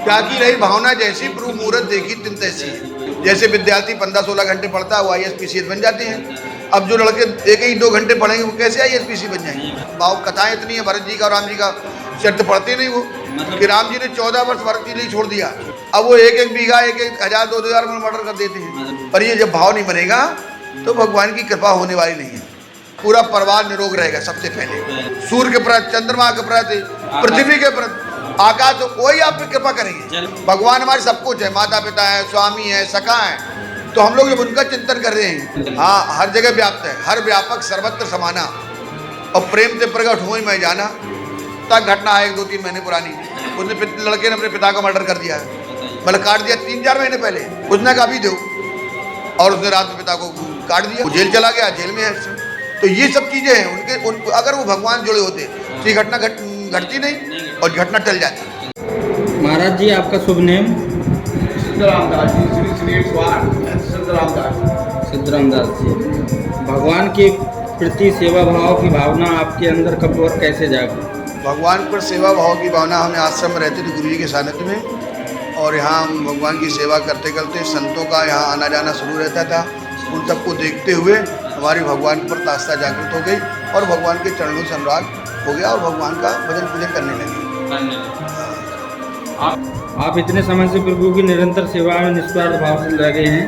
क्या की रही भावना जैसी प्रभु मुहूर्त देखी तिन तैसी। जैसे विद्यार्थी 15-16 घंटे पढ़ता है वो IAS PCS बन जाते हैं। अब जो लड़के 1-2 घंटे पढ़ेंगे वो कैसे IAS PC बन जाएंगे। भाव कथाएं इतनी है, भरत जी का और राम जी का चरित्र पढ़ते नहीं वो कि राम जी ने 14 वर्ष भरत जी लिए छोड़ दिया, अब वो एक बीघा 1,000 2,000 में मर्डर कर देते हैं। पर ये जब भाव नहीं बनेगा तो भगवान की कृपा होने वाली नहीं है। पूरा परिवार निरोग रहेगा। सबसे पहले सूर्य के प्रति, चंद्रमा के प्रति, पृथ्वी के प्रति, आकाश, तो कोई आप पे कृपा करेंगे। भगवान हमारे सब कुछ है, माता पिता है, स्वामी है, सखा है, तो हम लोग जब उनका चिंतन कर रहे हैं, हाँ हर जगह व्याप्त है, हर व्यापक सर्वत्र समाना, और प्रेम से प्रकट हो ही मैं जाना। तक घटना है 2-3 महीने पुरानी, उसने लड़के ने अपने पिता का मर्डर कर दिया है, मतलब काट दिया 3-4 महीने पहले। उसने कहा भी दो, और उसने रात में पिता को काट दिया, वो जेल चला गया, जेल में है। तो ये सब चीजें हैं उनके अगर वो भगवान जुड़े होते तो ये घटना घटती नहीं और घटना टल जाती। महाराज जी आपका शुभ नेम? सिद्धरामदास जी, श्री सिद्धरामदास। सिद्धरामदास जी, भगवान के प्रति सेवा भाव की भावना आपके अंदर कब और कैसे जागी? भगवान पर सेवा भाव की भावना, हमें आश्रम में रहते थे गुरु जी के सानिध्य में, और यहाँ हम भगवान की सेवा करते करते संतों का यहाँ आना जाना शुरू रहता था। उन सबको देखते हुए हमारी भगवान पर आस्था जागृत हो गई और भगवान के चरणों से अनुराग हो गया और भगवान का भजन पूजन करने लगे। आप इतने समय से प्रभु की निरंतर सेवा में निस्वार्थ भाव से लगे हैं,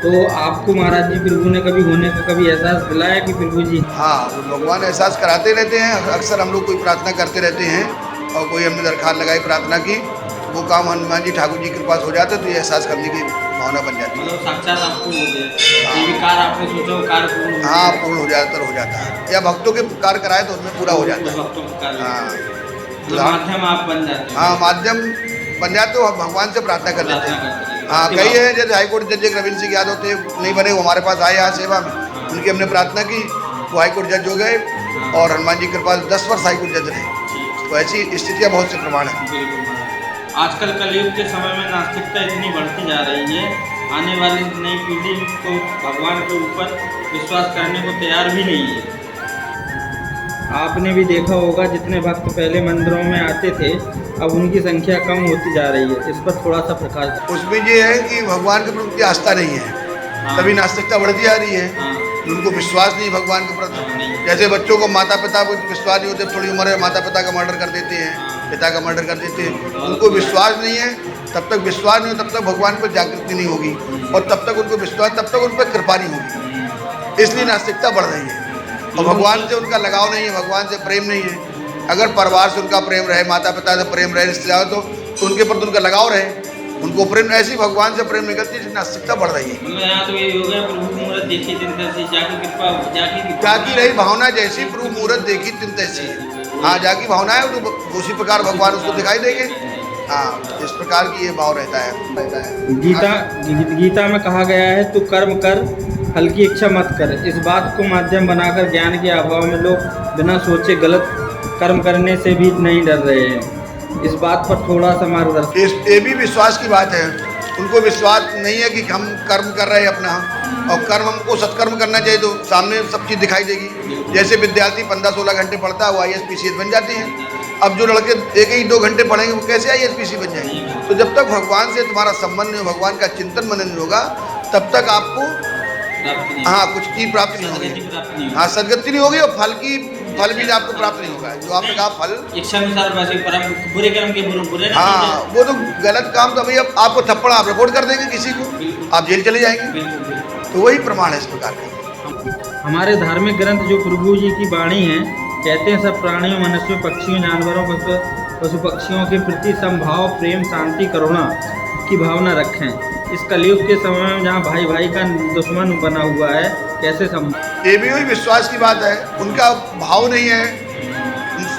तो आपको महाराज जी प्रभु ने कभी होने का कभी एहसास दिलाया कि प्रभु जी? हाँ, भगवान एहसास कराते रहते हैं। अक्सर हम लोग कोई प्रार्थना करते रहते हैं और कोई हमने दरखास्त लगाई प्रार्थना की, वो काम हनुमान जी ठाकुर जी के पास हो जाते तो ये एहसास करने की भावना बन जाती है। मतलब साक्षात आपको हो गया, ये कार्य आपने सोचा वो कार्य पूर्ण? हाँ, पूर्ण हो जाता है, या भक्तों के कार्य कराए तो उनमें पूरा हो जाता है। भक्तों का कार्य, हाँ, माध्यम आप बन जाते हैं। हाँ, माध्यम बन जाते हो, भगवान से प्रार्थना कर लेते हैं। हाँ, कई है जैसे हाईकोर्ट जज रविंद्र सिंह यादव थे, नहीं बने, वो हमारे पास आए यहाँ सेवा में, उनकी हमने प्रार्थना की, वो हाईकोर्ट जज हो गए और हनुमान जी के पास 10 वर्ष हाईकोर्ट जज रहे। तो ऐसी स्थितियाँ बहुत से प्रमाण है। आजकल कलयुग के समय में नास्तिकता इतनी बढ़ती जा रही है, आने वाली नई पीढ़ी को भगवान के ऊपर विश्वास करने को तैयार भी नहीं है। आपने भी देखा होगा जितने भक्त पहले मंदिरों में आते थे, अब उनकी संख्या कम होती जा रही है। इस पर थोड़ा सा प्रकाश। उसमें ये है कि भगवान के प्रति आस्था नहीं है, तभी नास्तिकता बढ़ती जा रही है। उनको विश्वास नहीं भगवान के प्रति। जैसे बच्चों को माता पिता को विश्वास नहीं होते, थोड़ी उम्र है माता पिता का मर्डर कर देते हैं, पिता का मर्डर कर देते हैं। उनको विश्वास नहीं है, तब तक विश्वास नहीं हो तब तक भगवान पर जागृति नहीं होगी, और तब तक उनको विश्वास, तब तक उन पर कृपा नहीं होगी। इसलिए नास्तिकता बढ़ रही है और भगवान से उनका लगाव नहीं है, भगवान से प्रेम नहीं है। अगर परिवार से उनका प्रेम रहे, माता पिता से प्रेम रहे, रिश्तेदार तो उनके प्रति उनका लगाव रहे, उनको प्रेम, ऐसी भगवान से प्रेम निकलती है, नास्तिकता बढ़ रही है। यहाँ तो ये हो गया प्रभु मुहूर्त देखी तिन तैसी, जाकी कृपा क्या की रही भावना जैसी प्रभु मुहूर्त देखी तिन तैसी। हाँ, जाकी भावना है तो उसी प्रकार भगवान उसको दिखाई देंगे। हाँ, इस प्रकार की ये भाव रहता है। गीता में कहा गया है तू कर्म कर, फल की इच्छा मत कर। इस बात को माध्यम बनाकर ज्ञान के अभाव में लोग बिना सोचे गलत कर्म करने से भी नहीं डर रहे हैं। इस बात पर थोड़ा सा मार्गदर्शन। ये भी विश्वास की बात है। उनको विश्वास नहीं है कि हम कर्म कर रहे हैं अपना, और कर्म हमको सत्कर्म करना चाहिए तो सामने सब चीज़ दिखाई देगी। जैसे विद्यार्थी 15-16 घंटे पढ़ता है वो IAS PCS बन जाते हैं। अब जो लड़के 1-2 घंटे पढ़ेंगे वो कैसे IAS PC बन जाएंगे। तो जब तक भगवान से तुम्हारा संबंध नहीं, भगवान का चिंतन मनन नहीं होगा, तब तक आपको कुछ की प्राप्ति नहीं होगी। हाँ, सदगति नहीं होगी और फल भी आपको प्राप्त नहीं होगा। जो आपने कहा फल इच्छानुसार बुरे कर्म के बुरे। हाँ, वो तो गलत काम तो भैया आपको थप्पड़ आप रिपोर्ट कर देंगे किसी को, आप जेल चले जाएंगे। तो वही प्रमाण है इस प्रकार का। हमारे धार्मिक ग्रंथ जो प्रभु जी की वाणी है, कहते हैं सब प्राणियों, मनुष्यों, पक्षियों, जानवरों, पशु पक्षियों के प्रति समभाव, प्रेम, शांति, करुणा की भावना रखें। इस कलयुग के समय में जहाँ भाई भाई का दुश्मन बना हुआ है, कैसे संभव? ये भी वही विश्वास की बात है। उनका भाव नहीं है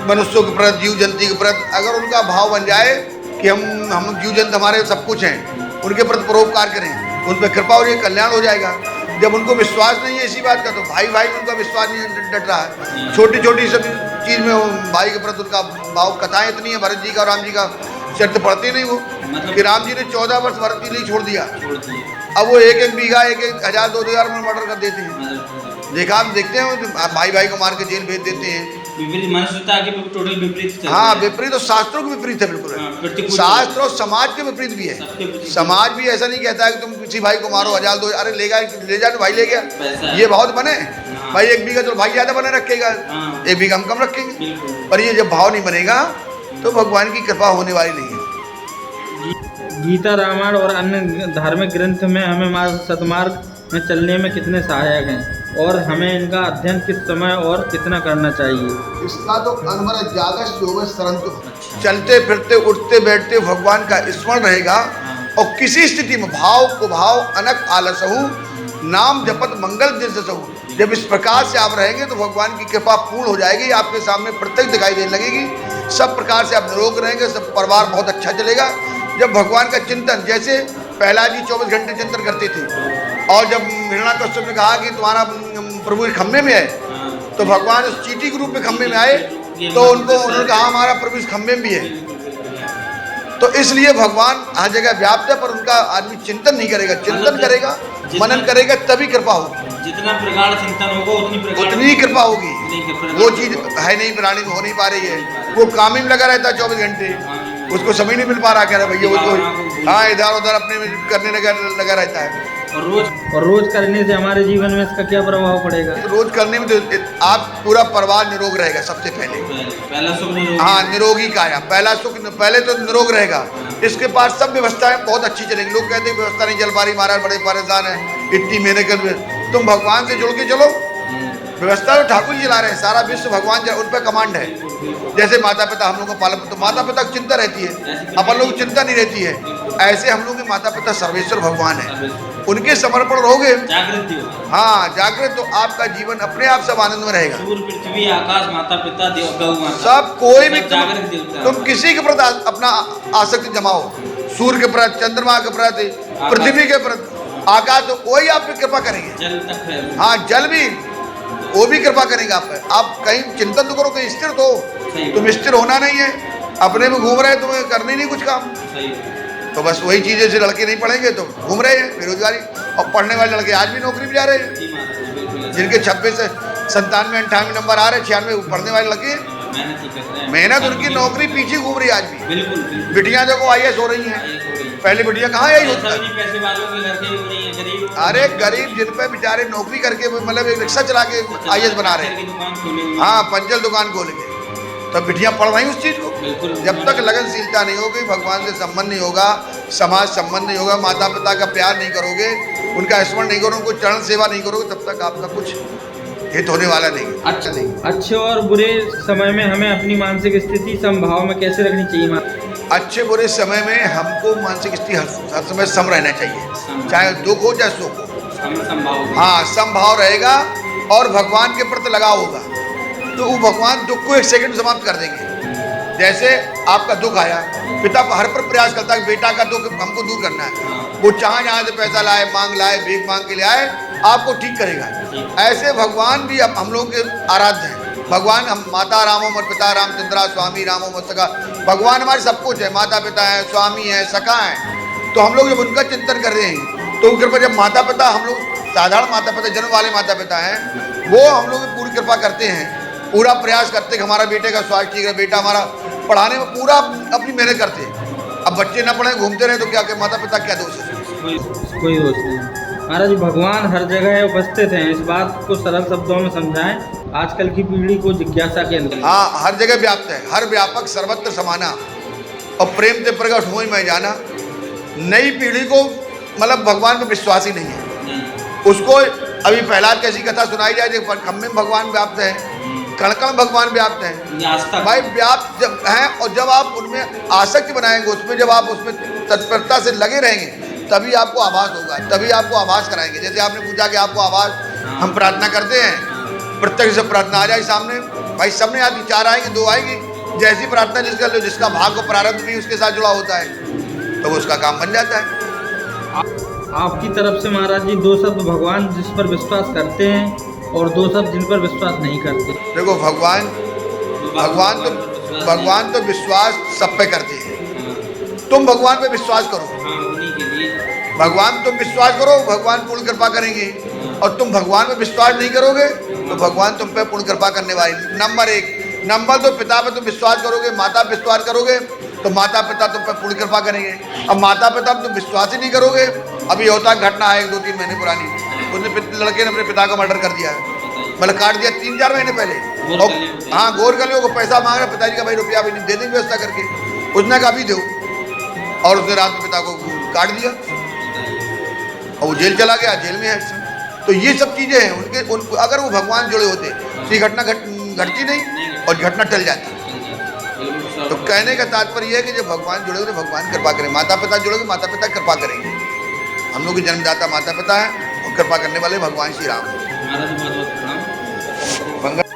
मनुष्यों के प्रति, जीव जंतु के प्रति। अगर उनका भाव बन जाए कि हम जीव जंतु हमारे सब कुछ हैं, उनके प्रति परोपकार करें, उन पर कृपा हो जाएगी, कल्याण हो जाएगा। जब उनको विश्वास नहीं है इसी बात का, तो भाई भाई में उनका विश्वास नहीं डट रहा है। छोटी छोटी सब चीज़ में भाई के प्रति उनका भाव, कथाएं इतनी है, भरत जी का और राम जी का चरित्र पढ़ते नहीं वो कि राम जी ने 14 वर्ष भरत जी लिए छोड़ दिया, अब वो एक बीघा 1,000 2,000 में मर्डर कर देते हैं। देखा, आप देखते हैं भाई भाई को मार के जेल भेज देते हैं, विपरीत मनुष्यता के टोटल विपरीत चल हाँ रहा है। विपरीत, और शास्त्रों के विपरीत है बिल्कुल हाँ, प्रतिकूल शास्त्र और समाज के विपरीत भी है। सबके विपरीत। समाज भी ऐसा नहीं कहता है कि तुम किसी भाई को मारो, हजार दो, अरे ले जा तो भाई ले गया, पैसा ये बहुत बने हाँ। भाई, 1 बीघा तो भाई ज्यादा बने रखेगा, हाँ। 1 बीघा हम कम रखेंगे, बिल्कुल। पर ये जब भाव नहीं बनेगा तो भगवान की कृपा होने वाली नहीं है। गीता, रामायण और अन्य धार्मिक ग्रंथ में हमें सदमार्ग में चलने में कितने सहायक हैं और हमें इनका अध्ययन किस समय और कितना करना चाहिए? इसका तो अनवरत जागस योगस सरंतु, चलते फिरते उठते बैठते भगवान का स्मरण रहेगा और किसी स्थिति में भाव को भाव अनक आलसहु नाम जपत मंगल दिसहु। जब इस प्रकार से आप रहेंगे तो भगवान की कृपा पूर्ण हो जाएगी, आपके सामने प्रत्यक्ष दिखाई देने लगेगी, सब प्रकार से आप निरोग रहेंगे, सब परिवार बहुत अच्छा चलेगा। जब भगवान का चिंतन, जैसे प्रहलाद जी 24 घंटे चिंतन करते थे, और जब हिरण्याकश्यप ने कहा कि तुम्हारा प्रभु इस खम्भे में है, तो भगवान उस चींटी के रूप में खम्भे में आए, तो उन्होंने कहा हमारा प्रभु इस खम्भे में भी है। तो इसलिए भगवान हर जगह व्याप्त है, पर उनका आदमी चिंतन नहीं करेगा, चिंतन करेगा, मनन करेगा, तभी कृपा होगी। जितना प्रगाढ़ चिंतन होगा उतनी कृपा होगी। वो चीज है नहीं, प्राणी में हो नहीं पा रही है, वो काम ही में लगा रहता है 24 घंटे, उसको समय नहीं मिल पा रहा, कह रहा भैया वो तो हाँ इधर उधर अपने में करने लगा रहता है। और रोज करने से हमारे जीवन में इसका क्या प्रभाव पड़ेगा? रोज करने में तो आप पूरा परिवार निरोग रहेगा सबसे पहला सुख। हाँ निरोगी काया, पहला सुख, पहले तो निरोग रहेगा, इसके बाद सब व्यवस्थाएं बहुत अच्छी चलेंगी। लोग कहते हैं व्यवस्था नहीं चल पा रही, महाराज बड़े परेशान है, इतनी मेहनत कर, तुम भगवान से जुड़ के चलो, व्यवस्था तो ठाकुर जी चला रहे हैं, सारा विश्व भगवान उन पर कमांड है। जैसे माता पिता हम लोग को पालन, तो माता पिता की चिंता रहती है, अपन लोग की चिंता नहीं रहती है, ऐसे हम लोग के माता पिता सर्वेश्वर भगवान है, उनके समर्पण रहोगे, हाँ जागृत, तो आपका जीवन अपने आप सब आनंद में रहेगा। सूर्य, पृथ्वी, आकाश, माता पिता, देव, गौ माता, सब कोई भी जागृत तुम किसी के प्रति अपना आसक्ति जमाओ, सूर्य के प्रति, चंद्रमा के प्रति, पृथ्वी के प्रति, आकाश, तो कोई आप पे कृपा करेंगे। जल तक, हाँ जल भी, वो भी कृपा करेंगे आप पे। आप कहीं चिंतन तो करो, कहीं स्थिर तो, तुम स्थिर होना नहीं है, अपने में घूम रहे, तुम्हें करने नहीं कुछ काम, तो बस वही चीज़, जैसे लड़के नहीं पढ़ेंगे तो घूम रहे हैं बेरोजगारी, और पढ़ने वाले लड़के आज भी नौकरी में जा रहे हैं, जिनके 26 97 98 नंबर आ रहे हैं, 96 पढ़ने वाले लड़के मेहनत, उनकी नौकरी पीछे घूम रही है आज भी। बिल्कुल। बिटियां देखो IAS हो रही हैं, पहले बिटियां कहाँ आई होती, पैसे वालों के घर के गरीब, अरे गरीब जिन पे बेचारे नौकरी करके, मतलब एक रिक्शा चला के IAS बना रहे हैं, हाँ पंचल दुकान खोल के, तब बिटियां पढ़ रही उस चीज को। जब तक लगनशीलता नहीं होगी, भगवान से संबंध नहीं होगा, समाज संबंध नहीं होगा, माता पिता का प्यार नहीं करोगे, उनका स्मरण नहीं करोगे, उनको चरण सेवा नहीं करोगे, तब तक आपका कुछ हित होने वाला नहीं। अच्छा नहीं। अच्छे और बुरे समय में हमें अपनी मानसिक स्थिति समभाव में कैसे रखनी चाहिए? अच्छे बुरे समय में हमको मानसिक स्थिति हर समय सम रहना चाहिए, चाहे दुख हो चाहे सुख हो, हाँ समभाव रहेगा, और भगवान के प्रति लगाव होगा, तो वो भगवान दुख को 1 सेकंड समाप्त कर देंगे। जैसे आपका दुख आया, पिता हर पर प्रयास करता है बेटा का दुख हमको दूर करना है, वो जहाँ से पैसा लाए, मांग लाए, भीख मांग के ले आए, आपको ठीक करेगा। ऐसे भगवान भी अब हम लोग के आराध्य हैं। भगवान, हम माता रामो मत पिता रामचंद्रा, स्वामी रामो मत सखा, भगवान हमारे सब कुछ है, माता पिता है, स्वामी है, सखा है। तो हम लोग जब उनका चिंतन कर रहे हैं, तो कृपा, जब माता पिता, हम लोग साधारण माता पिता, जन्म वाले माता पिता हैं, वो हम लोग पूरी कृपा करते हैं, पूरा प्रयास करते कि हमारा बेटे का स्वास्थ्य ठीक है, बेटा हमारा पढ़ाने में पूरा अपनी मेहनत करते हैं। अब बच्चे ना पढ़े, घूमते रहे, तो क्या माता पिता क्या दोष है? कोई दोष नहीं। महाराज भगवान हर जगह उपस्थित हैं, इस बात को सरल शब्दों में समझाएं, आजकल की पीढ़ी को जिज्ञासा के अंदर। हाँ हर जगह व्याप्त है, हर व्यापक सर्वत्र समाना, और प्रेम से प्रकट हुई मैं जाना। नई पीढ़ी को मतलब भगवान में विश्वास ही नहीं है, उसको अभी प्रहलाद कैसी कथा सुनाई जाए, जो खम्भे में भगवान व्याप्त है, कण-कण भगवान व्याप्त है, भाई व्याप्त जब है, और जब आप उनमें आसक्ति बनाएंगे, उसमें जब आप उसमें तत्परता से लगे रहेंगे, तभी आपको आभास होगा, तभी आपको आभास कराएंगे। जैसे आपने पूछा कि आपको आभास, हम प्रार्थना करते हैं, प्रत्यक्ष से प्रार्थना आ जाए सामने, भाई सामने आदमी 4 आएंगे, 2 आएंगी, जैसी प्रार्थना जिसका भाग को प्रारब्ध भी उसके साथ जुड़ा होता है, तो उसका काम बन जाता है। आपकी तरफ से महाराज जी 2 शब्द भगवान जिस पर विश्वास करते हैं और 2 शब्द जिन पर विश्वास नहीं करते। देखो भगवान तो विश्वास सब पे करते हैं, तुम भगवान पे विश्वास करो, भगवान तुम विश्वास करो, भगवान पूर्ण कृपा करेंगे, और तुम भगवान पे विश्वास नहीं करोगे तो भगवान तुम पे पूर्ण कृपा करने वाले। नंबर 1 नंबर तो पिता पे तुम विश्वास करोगे, माता पे विश्वास करोगे तो माता पिता तुम पर पूरी कृपा करेंगे। अब माता पिता पे तुम विश्वास ही नहीं करोगे। अभी होता घटना है 2-3 महीने पुरानी, उसने लड़के ने अपने पिता का मर्डर कर दिया है, मतलब काट दिया 3-4 महीने पहले। और हाँ, गोर गलियों को पैसा मांग रहा पिताजी का, भाई रुपया भी नहीं दे देंगे व्यवस्था करके, उसने कहा भी दो, और उसने रात में पिता को काट दिया और वो जेल चला गया, जेल में है इस समय। तो ये सब चीज़ें हैं उनके अगर वो भगवान जुड़े होते तो ये घटना घटती नहीं और घटना टल जाती। तो कहने का तात्पर्य यह है कि जब भगवान जुड़े तो भगवान कृपा करें, माता पिता जुड़ेंगे माता पिता कृपा करेंगे। हम लोग के जन्मदाता माता पिता है और कृपा करने वाले भगवान श्री राम। महाराज बहुत बहुत प्रणाम।